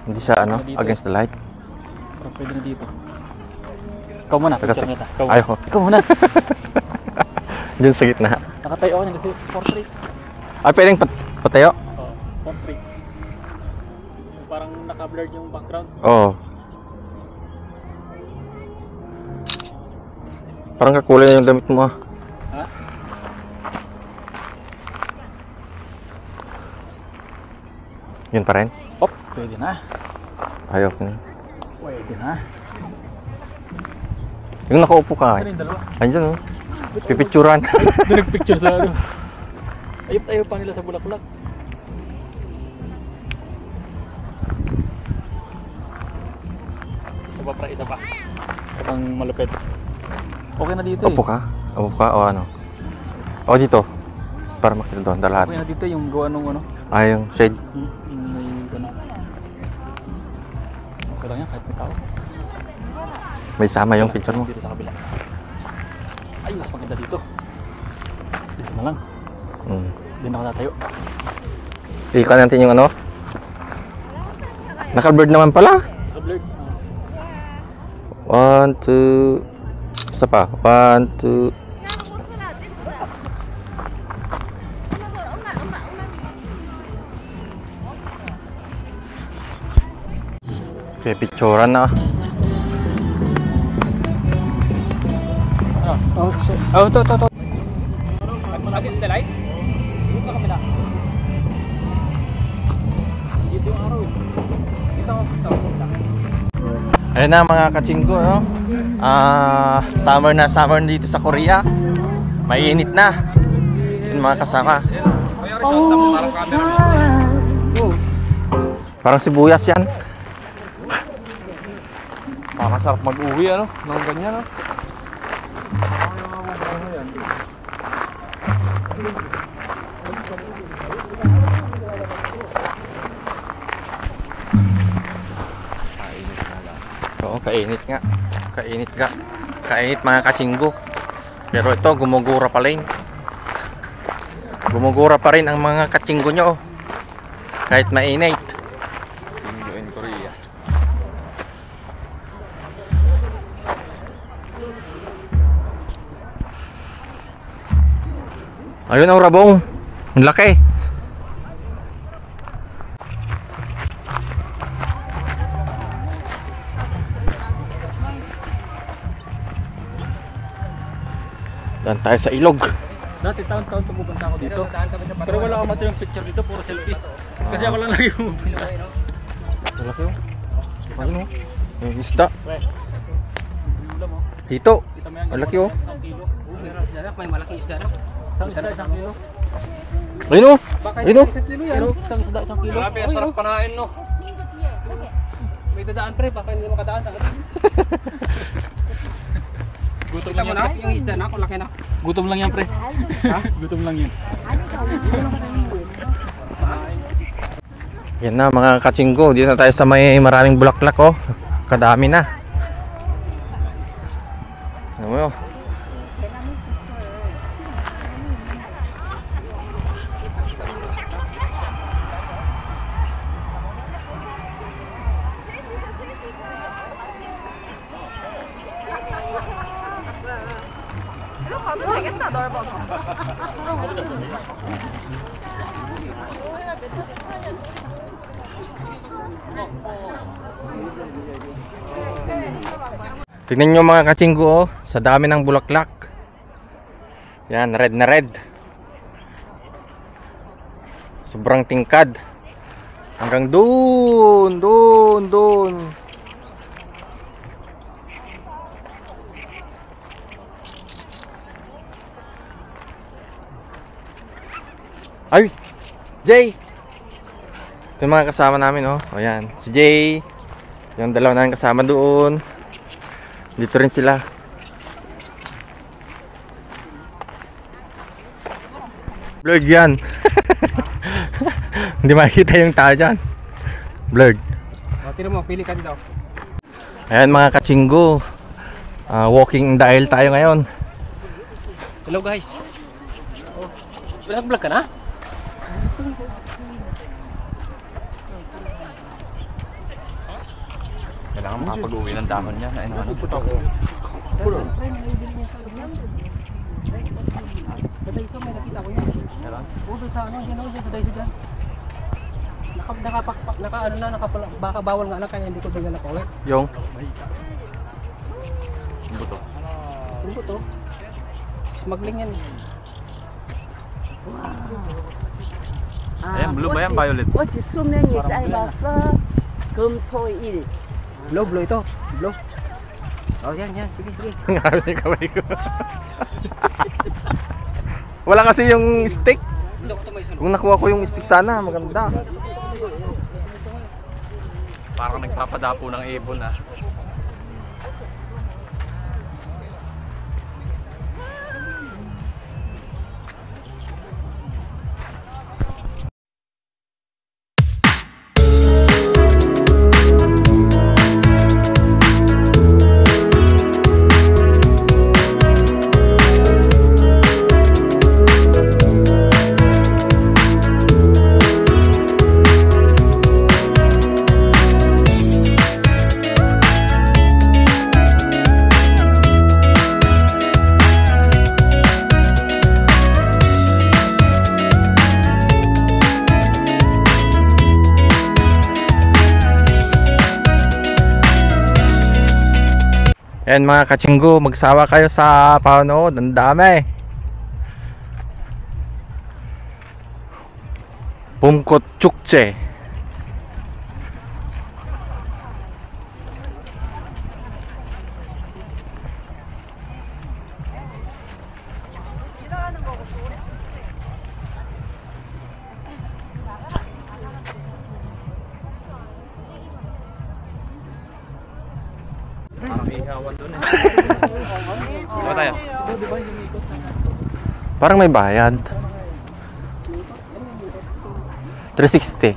Hindi siya ano, against the light. Parang pwede na dito. Ikaw muna, picture kita. Ayoko. Ikaw muna. Diyan sa gitna. Nakatayo ako niya kasi portrait. Ay, pwedeng patayo? Oo, portrait. Parang naka-blurred yung background. Oo. Parang kakulay na yung damit mo ah. Ha? Yun pa rin? Op, pwede na. Ayoko na. Pwede na. Yung nakaupo ka Ano yung dalawa? andyan oh. Pipicturan. Doon nagpicture sa ano. Ayop tayo pa nila sa bulaklak. Isa pa pra, isa pa. Parang malupit. Okay na dito Upo ka? Upo ka o ano? O dito. Para makita doon, lahat. Okay na dito yung gawa nung ano. Ah, yung shade. Yung may ano. Okay lang yan kahit may tao. May sama yung picture mo. Dito sa kabila. Ay, mas maganda dito. Dito na lang. Dito na ako tatayo. Ikan natin yung ano. Naka-blurred naman pala. Naka-blurred. 1, 2. Isa pa. 1, 2. Pipicturan na. Oh, shit. Oh, to. Against the light? Dito sa kabila. Dito yung araw eh. Dito ako sa kabila. Ayun na mga kachinggo, no? Summer na summer dito sa Korea. Mainit na. Yun mga kasama. Parang sibuyas yan. Makasarap mag-uwi ano? Nang ganyan no? Oo, kainit nga. Kainit nga. Kainit mga kachinggo. Pero ito, gumugura pa rin. Gumugura pa rin ang mga kachinggo nyo. Kahit mainit. Kinggo in Korea. Ayun ang rabong. Ang laki. Dan tayo sa ilog. Dati taon-taon pupunta ako dito. Pero wala akong material picture dito, puro selfie. Kasi ako lang lagi pupunta. Ang laki oh. Ayun oh. Yung isda. Ulam oh. Hito. Kita mo yan. Ang laki oh. 1 kilo. May malaki isda na. Isang isda, 1 kilo. Ayun oh. Ayun oh. 1 kilo yan. Isang isda, 1 kilo. Grabe, sarap panain no. May dadaan pre, baka hindi makadaan. Gutom lang yan. Yung isda na, kung laki na. Gutom lang yan pre. Ha? Gutom lang yan. Yan na mga kachinggo. Dito na tayo sa may maraming bulaklak oh. Kadami na. Ano mo yun? Tignan nyo mga kachinggo, oh, sa dami ng bulaklak. Yan, red na red. Sobrang tingkad. Hanggang doon. Ay, Jay. Ito yung mga kasama namin, oh. O yan, si Jay. Yung dalawa namin kasama doon. Dito rin sila. Blurred yan. Hindi makikita yung tao dyan. Blurred. Tira mo, pili ka dito. Ayan mga kachinggo, walking in the aisle tayo ngayon. Hello guys. Vlog ka na? Kailangan makapag-uwi ng dahon niya. Ay, ano? Sa Daiso may nakita ko yan. Doon sa ano, yan sa Daiso dyan. Baka bawal nga lang kaya hindi ko doon nakauwi. Yung? Yung buto. Yung buto? Smuggling yan. Ayan, blue ba yan? Violet? 어찌 수명이 짧아서 금토일 Blue ito. Blue. Oh, yan. Sige. Ngayon yung kamay ko. Wala kasi yung stick. Kung nakuha ko yung stick sana, maganda. Parang nagpapadapo ng ibon ah. Ayan mga kachinggo, magsawa kayo sa panood. Ang dami. Pumkot Chukche. Parang ihawan doon eh. Diba tayo? Parang may bayad. 360.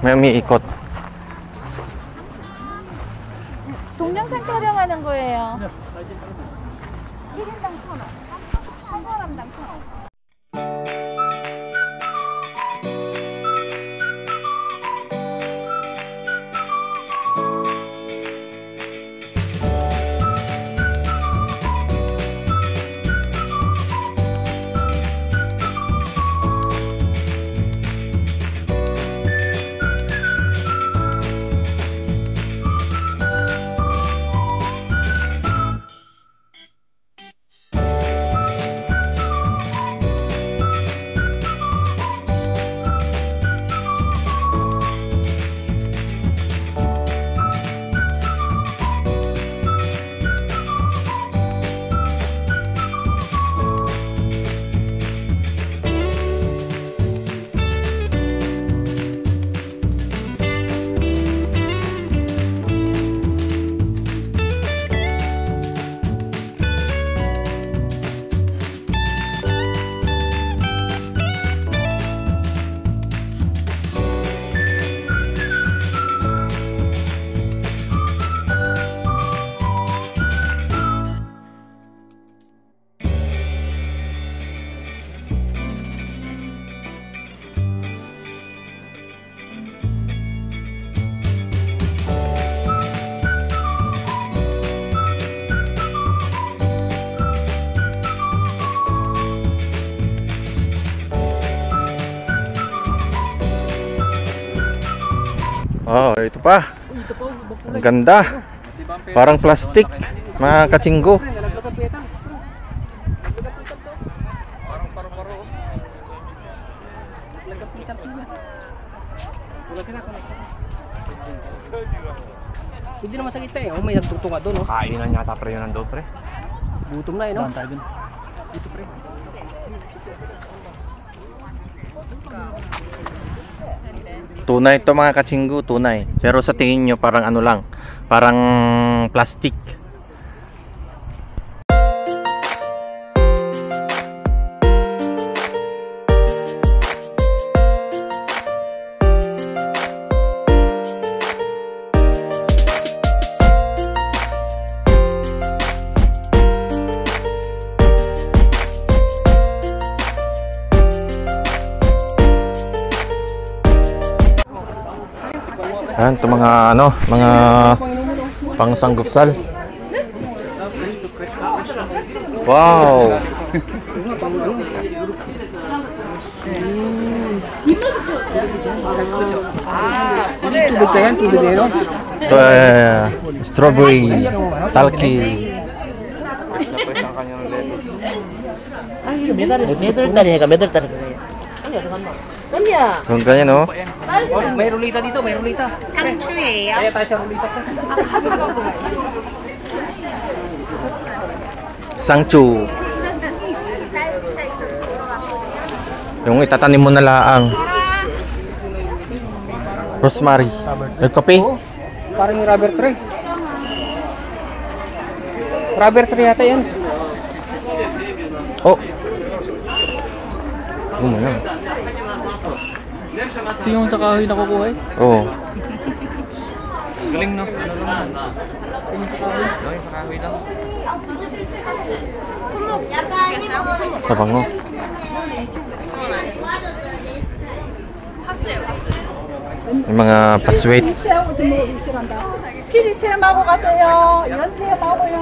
May umiikot. 동영상 촬영하는 거예요. 1인당 1,000원. 한 사람당 1,000원. Oh, ito pa. Uy, ito po. Ang ganda. Parang plastic. Mga katsinggo. Hindi naman sa kita eh. Oh, may nagtutunga doon, oh. Kainan yata pre yun nandun pre. Gutom na eh, no? Dahan tayo dun. Dito pre. Tunay to mga katsinggo, tunay. Pero sa tingin nyo parang ano lang, parang plastic. Ayan, ito mga ano, mga pangsanggupsal. Wow! Tubig ka yan, tubig eh, no? Ito strawberry, talki. Kung ganyan, no? Oh, may rulita dito, may rulita. 상추예요. Kaya tayo sa rulita. Sangchu. Yung itatanim mo na laang. Rosemary. Kape? Oo. Parang yung rubber tree. Rubber tree yata yan. Oh. Oh my God. Ito yung sa kahoy na kukuha eh. Oh. Galing no? Ano lang? Yung sa kahoy lang. Sa bango. Yung mga paswait. 피리 체험하고 가세요. 연 체험하고요.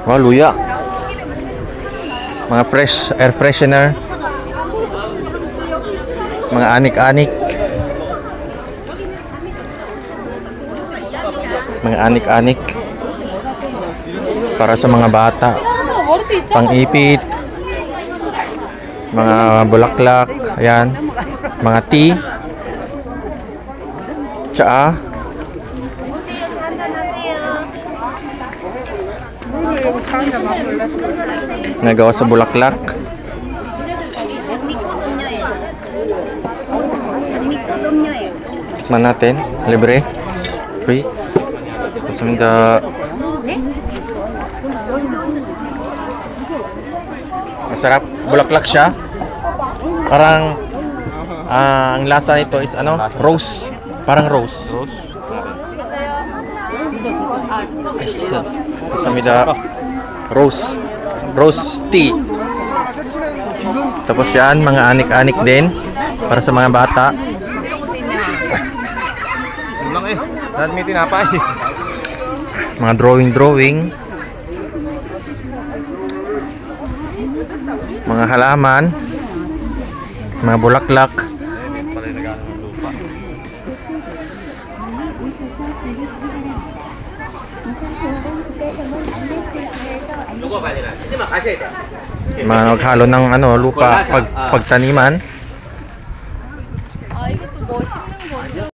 Mga luya. Mga fresh, air freshener. Mga anik-anik. Mga anik-anik. Para sa mga bata. Pang-ipit. Mga bulaklak. Ayan. Mga tea. Tsaa. Nagawa sa bulaklak. Tikman natin. Libre. Free. Kasaminda. Masarap. Bulaklak siya. Parang ang lasa nito is ano? Rose. Parang rose. Rose? Kasaminda. Rose. Rose tea. Tapos yan, mga anik-anik din. Para sa mga bata. Yun lang eh. Lahat may tinapay. Mga drawing. Mga halaman. Mga bulaklak. Pala yung nag-ano ng lupa. Mga naghalo ng ano, lupa pagtaniman. 아, 이것도 뭐 심는 거죠?